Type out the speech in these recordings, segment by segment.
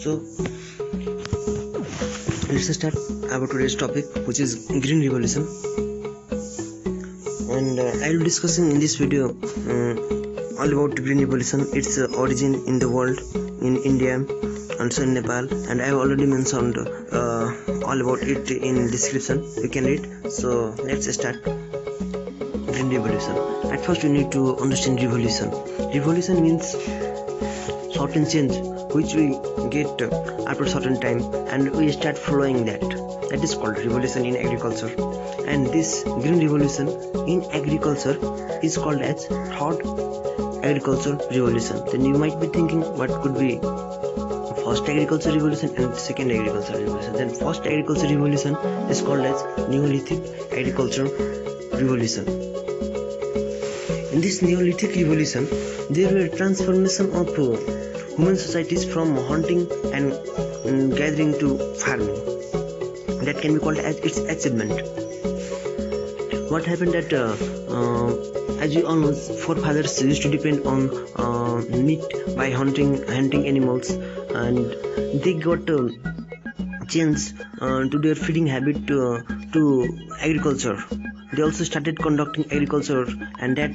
So let's start about today's topic, which is Green Revolution. And I will be discussing in this video all about Green Revolution, its origin in the world, in India, also in Nepal, and I have already mentioned all about it in description. You can read. So let's start. Green Revolution. At first, you need to understand revolution. Revolution means certain change which we get after certain time, and we start following that. That is called revolution in agriculture. And this green revolution in agriculture is called as third agricultural revolution. Then you might be thinking, what could be first agricultural revolution and second agricultural revolution? Then first agricultural revolution is called as Neolithic agricultural revolution. In this Neolithic revolution, there were transformation of human societies from hunting and gathering to farming. That can be called as its achievement. What happened that as you all know, forefathers used to depend on meat by hunting animals, and they got changed to their feeding habit to agriculture. They also started conducting agriculture, and that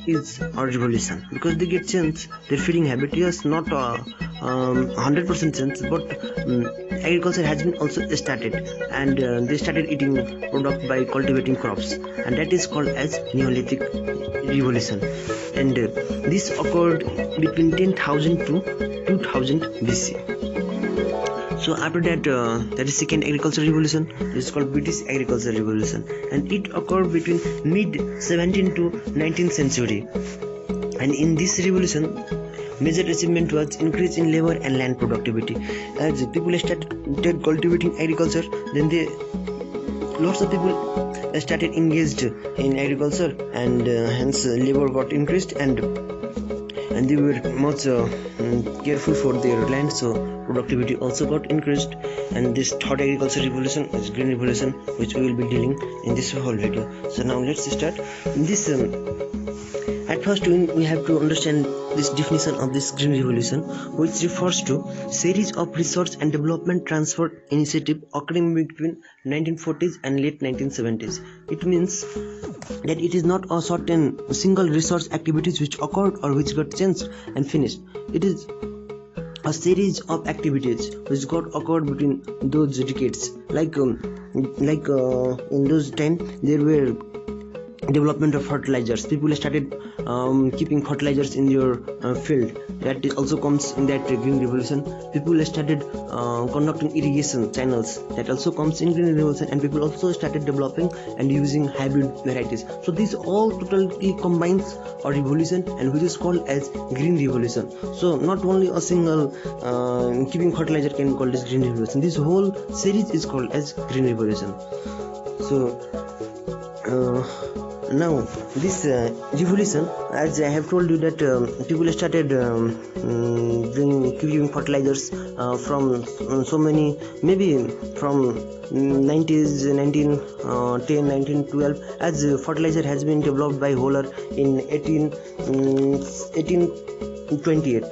is a revolution because they get changed their feeding habit. Yes, not 100% change, but agriculture has been also started, and they started eating product by cultivating crops, and that is called as Neolithic revolution. And this occurred between 10,000 to 2000 BC. So after that, that is second agricultural revolution. This is called British agricultural revolution, and it occurred between mid 17th to 19th century. And in this revolution, major achievement was increase in labor and land productivity. As people started cultivating agriculture, then lots of people started engaged in agriculture, and hence labor got increased, and they were much careful for their land, so productivity also got increased. And this third agricultural revolution is Green Revolution, which we will be dealing in this whole video. So now let's start this. At first, we have to understand this definition of this Green Revolution, which refers to series of research and development transfer initiative occurring between 1940s and late 1970s. It means that it is not a certain single research activities which occurred or which got changed and finished. It is a series of activities which got occurred between those decades. Like in those time, there were development of fertilizers. People started keeping fertilizers in your field. That also comes in that Green Revolution. People started conducting irrigation channels. That also comes in Green Revolution. And people also started developing and using hybrid varieties. So this all totally combines a revolution, and which is called as Green Revolution. So not only a single keeping fertilizer can be called as Green Revolution. This whole series is called as Green Revolution. So now this revolution, as I have told you, that people started giving fertilizers from so many, maybe from 90s, 1910, 1912, as fertilizer has been developed by Holler in 1828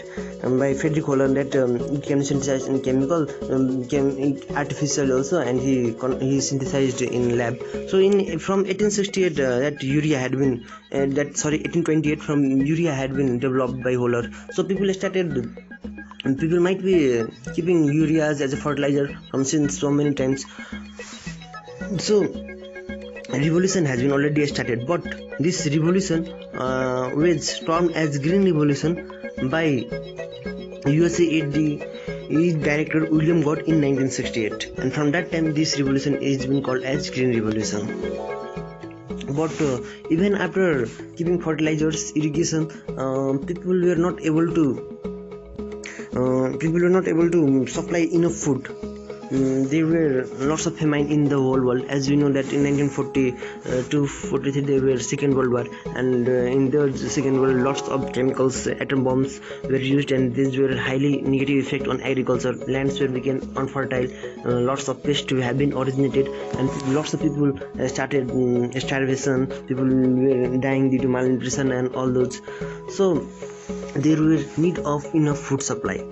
by Frederick Holler, that it can be synthesized in chemical, artificial also, and he synthesized in lab. So from 1868 that urea had been 1828 from urea had been developed by Holler. So people might be keeping ureas as a fertilizer from since so many times. So revolution has been already started, but this revolution was termed as Green Revolution by USAID director William Gott in 1968, and from that time this revolution is been called as Green Revolution. But even after keeping fertilizers, irrigation, people were not able to supply enough food. There were lots of famine in the whole world. As we know that in 1940 to 43 there were Second World War, and in the Second World lots of chemicals, atom bombs were used, and these were highly negative effect on agriculture. Lands were became unfertile, lots of pests have been originated, and lots of people started starvation. People were dying due to malnutrition and all those. So there were need of enough food supply.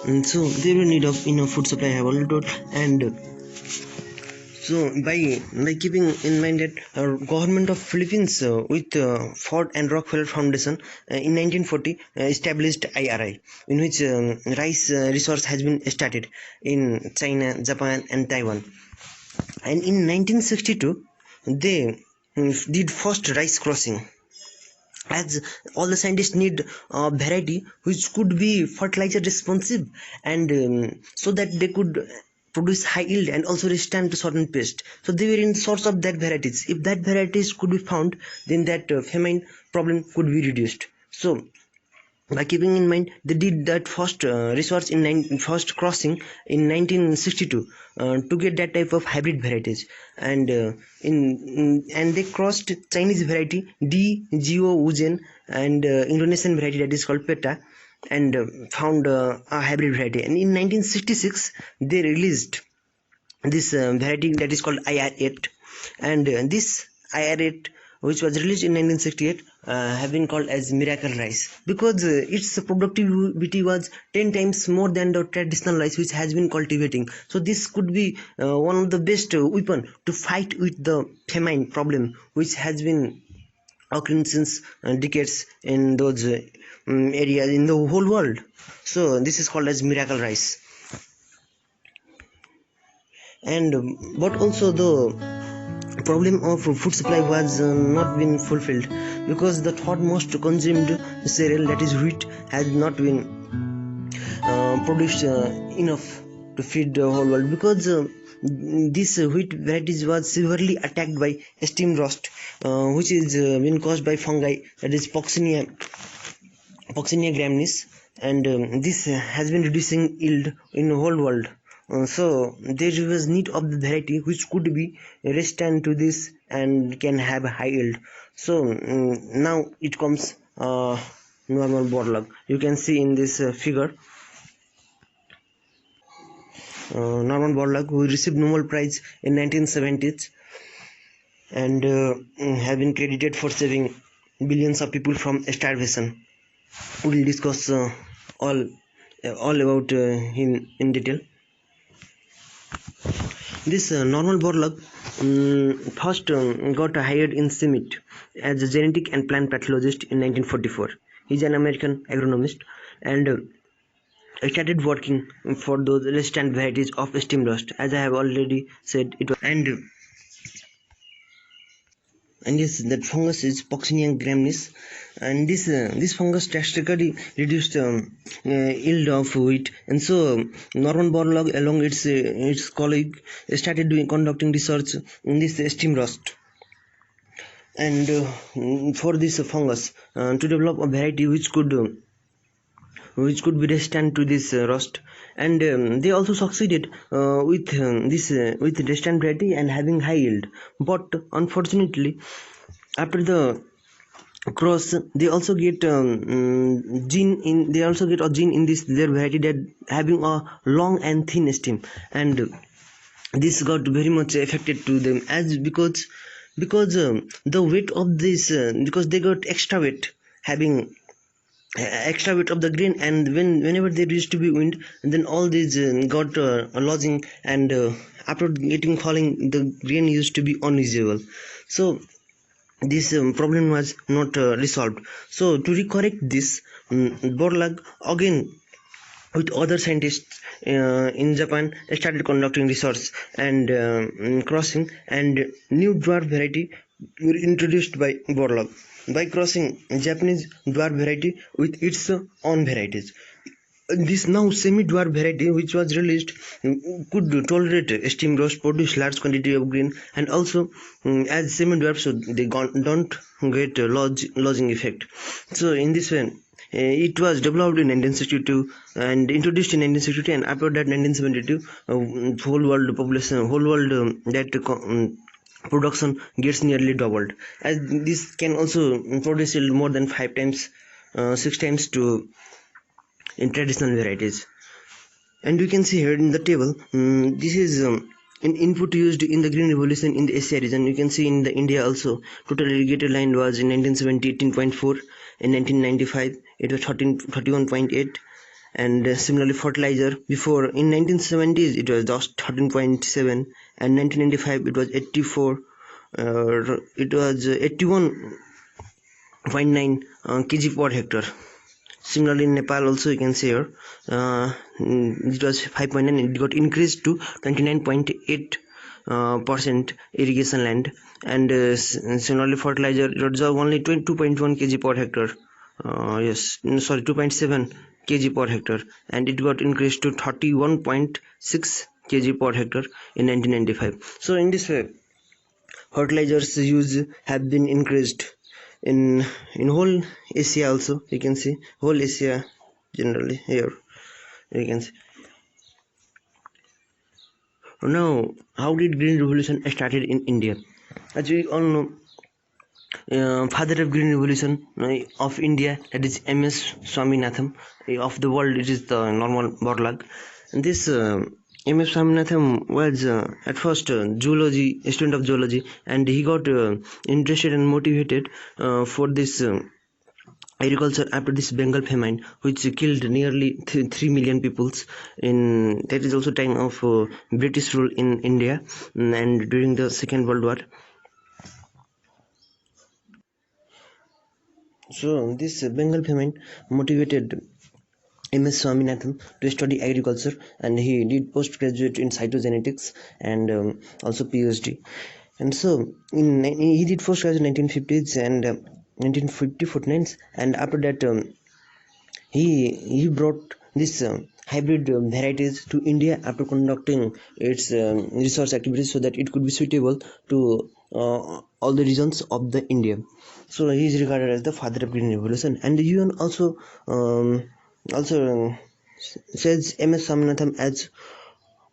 So there were need of enough food supply, I have already told. And so by keeping in mind that government of Philippines with Ford and Rockefeller Foundation in 1940 established IRI, in which rice resource has been started in China, Japan and Taiwan. And in 1962 they did first rice crossing, as all the scientists need a variety which could be fertilizer responsive, and so that they could produce high yield and also resistant to certain pests. So they were in source of that varieties. If that varieties could be found, then that famine problem could be reduced. So by keeping in mind, they did that first research first crossing in 1962 to get that type of hybrid varieties. And and they crossed Chinese variety D Geo Wujen and Indonesian variety that is called Peta, and found a hybrid variety. And in 1966 they released this variety that is called IR8. And this IR8, which was released in 1968, have been called as miracle rice, because its productivity was 10 times more than the traditional rice which has been cultivating. So this could be one of the best weapon to fight with the famine problem which has been occurring since decades in those areas in the whole world. So this is called as miracle rice. And but also the problem of food supply was not been fulfilled, because the third most consumed cereal, that is wheat, has not been produced enough to feed the whole world, because this wheat varieties was severely attacked by steam rust, which is been caused by fungi, that is Poxenia graminis. And this has been reducing yield in the whole world. So there was need of the variety which could be resistant to this and can have a high yield. So now it comes normal borlog. You can see in this figure Norman Borlaug, who received Nobel Prize in 1970s and have been credited for saving billions of people from starvation. We will discuss all about him in detail. This Norman Borlaug first got hired in CIMMYT as a genetic and plant pathologist in 1944. He is an American agronomist, and I started working for those resistant varieties of steam rust. As I have already said, it was and yes, that fungus is Poxenia graminis, and this fungus drastically reduced yield of wheat. And so Norman Borlaug, along its colleague, started conducting research in this steam rust. And for this fungus, to develop a variety which could be resistant to this rust. And they also succeeded with resistant variety and having high yield. But unfortunately, after the cross, they also get a gene in this their variety that having a long and thin stem, and this got very much affected to them, as because the weight of this because they got extra weight, having extra weight of the grain, and whenever there used to be wind, then all these got lodging, and after getting falling, the grain used to be unusable. So this problem was not resolved. So to recorrect this, Borlaug again with other scientists in Japan started conducting research and crossing, and new dwarf variety were introduced by Borlaug by crossing Japanese dwarf variety with its own varieties. This now semi-dwarf variety, which was released, could tolerate steam rust, produce large quantity of grain, and also as semi-dwarf, so they don't get lodging effect. So in this way, it was developed in 1962 and introduced in 1962, and after that 1972, whole world population, production gets nearly doubled, as this can also produce more than 5 times 6 times to in traditional varieties. And you can see here in the table, this is an input used in the green revolution in the Asia region. You can see in the India also, total irrigated land was in 1970 18.4, in 1995 it was 31.8, And similarly fertilizer, before in 1970s it was just 13.7, and 1995 it was 84, it was 81.9 kg per hectare. Similarly in Nepal also you can see here, it was 5.9, it got increased to 29.8 percent irrigation land. And similarly fertilizer, it was only 22.1 kg per hectare, yes, sorry, 2.7 kg per hectare, and it got increased to 31.6 kg per hectare in 1995. So in this way fertilizers use have been increased in whole Asia. Also you can see whole Asia generally here you can see. Now how did green revolution started in India? As we all know, father of green revolution of India, that is MS Swaminathan. Of the world it is the normal Borlag. And this MS Swaminathan was at first zoology, a student of zoology, and he got interested and motivated for this agriculture after this Bengal famine, which killed nearly 3 million peoples. In that is also time of British rule in India, and during the Second World War. So this Bengal famine motivated MS Swaminathan to study agriculture, and he did postgraduate in cytogenetics and also PhD. And so he did postgraduate in 1950s and 1950 and after that he brought this hybrid varieties to India after conducting its research activities so that it could be suitable to all the regions of the India. So he is regarded as the father of green revolution, and the UN also says MS Swaminathan as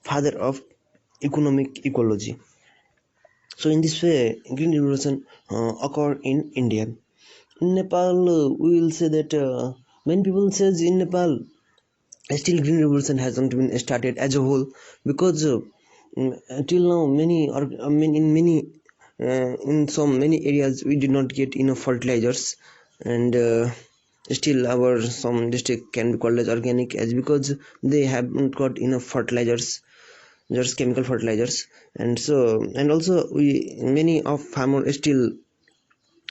father of economic ecology. So in this way green revolution occurred in India. In Nepal, we will say that many people says in Nepal still green revolution hasn't been started as a whole, because till now in some many areas we did not get enough fertilizers, and still our some district can be called as organic as because they haven't got enough fertilizers, just chemical fertilizers. And so and also we many of farmers still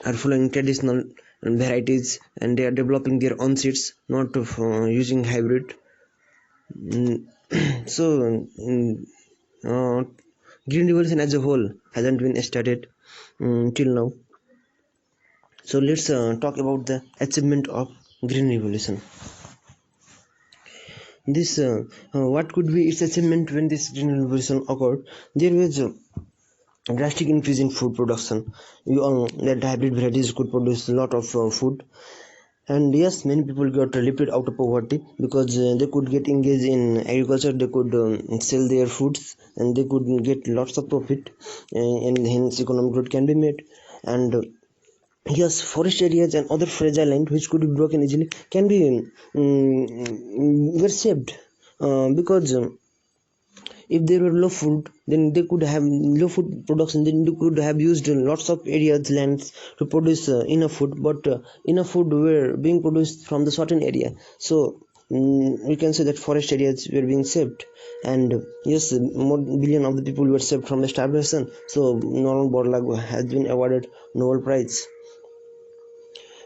are following traditional varieties, and they are developing their own seeds, not using hybrid. So uh, green revolution as a whole hasn't been started till now. So let's talk about the achievement of green revolution. This what could be its achievement when this green revolution occurred? There was a drastic increase in food production. We all know that hybrid varieties could produce a lot of food. And yes, many people got lifted out of poverty because they could get engaged in agriculture, they could sell their foods, and they could get lots of profit, and hence economic growth can be made. And yes, forest areas and other fragile land which could be broken easily can be were saved, because if there were low food, then they could have low food production, then they could have used lots of areas lands to produce enough food, but enough food were being produced from the certain area. So we can say that forest areas were being saved, and yes, more billion of the people were saved from the starvation. So Norman Borlaug has been awarded Nobel Prize.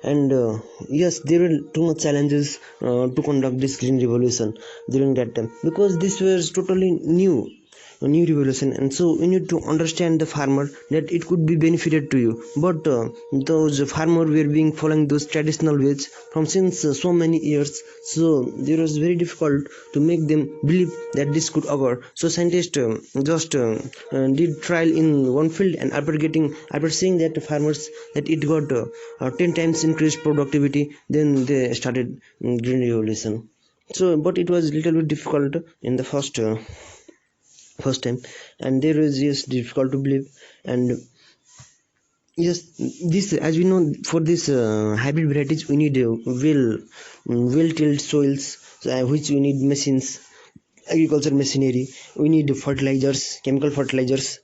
And yes, there were too much challenges to conduct this green revolution during that time, because this was totally new revolution, and so we need to understand the farmer that it could be benefited to you, but those farmers were being following those traditional ways from since so many years, so it was very difficult to make them believe that this could occur. So scientists just did trial in one field, and after seeing that farmers that it got 10 times increased productivity, then they started green revolution. So but it was little bit difficult in the first time, and there is yes difficult to believe. And yes, this as we know, for this hybrid varieties we need well tilled soils, which we need machines, agriculture machinery, we need fertilizers, chemical fertilizers,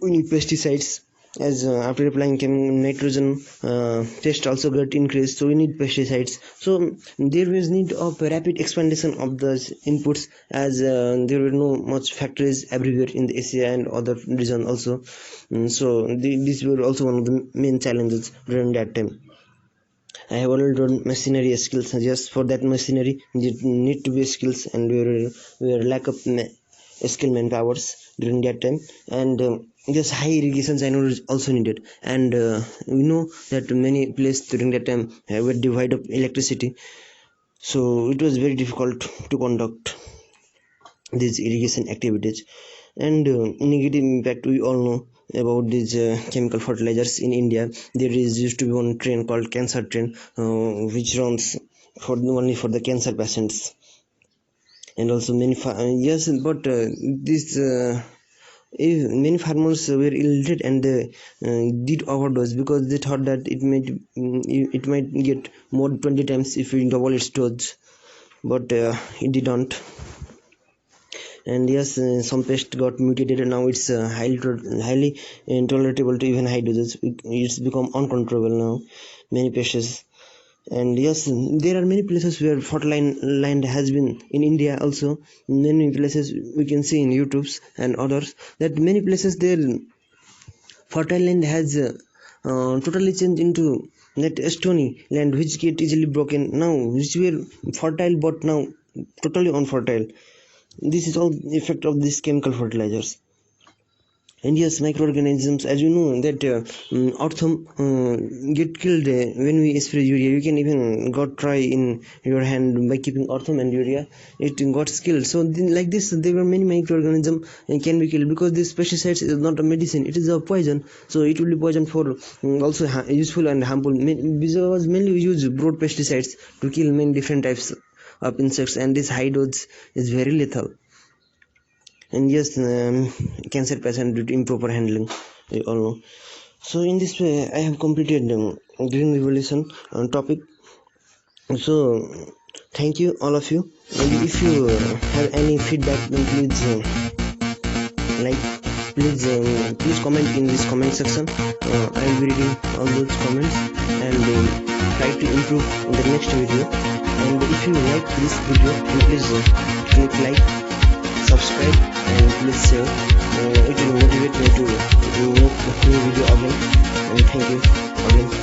we need pesticides, as after applying nitrogen test also got increased, so we need pesticides. So there was need of rapid expansion of the inputs, as there were no much factories everywhere in the Asia and other region also. So these were also one of the main challenges during that time. I have already done machinery skills. Just for that machinery, you need to be skills, and we were lack of skill manpowers during that time. And just high irrigation channel is also needed. And we know that many places during that time were devoid of electricity, so it was very difficult to conduct these irrigation activities. And negative impact, we all know about these chemical fertilizers in India. There is used to be one train called cancer train, which runs for only for the cancer patients. And also many yes, but this many farmers were illiterate, and they did overdose because they thought that it might get more 20 times if we double its dose, but it didn't. And yes, some pest got mutated, and now it's highly intolerable to even high doses. It's become uncontrollable now, many pests. And yes, there are many places where fertile land has been in India also. Many places we can see in YouTube's and others, that many places their fertile land has totally changed into that stony land, which get easily broken now, which were fertile but now totally unfertile. This is all the effect of these chemical fertilizers. And yes, microorganisms, as you know that earthworm get killed when we spray urea. You can even got try in your hand by keeping earthworm and urea, it got killed. So like this, there were many microorganisms can be killed, because this pesticides is not a medicine, it is a poison. So it will be poison for also useful and harmful, because mainly we use broad pesticides to kill many different types of insects, and this high dose is very lethal. And yes, cancer patient due to improper handling, we all know. So in this way I have completed green revolution topic. So thank you all of you, and if you have any feedback, then please like please comment in this comment section. I will be reading all those comments and try to improve in the next video. And if you like this video, then please click like, subscribe, and please share. It will motivate me to make a new video again. And thank you again.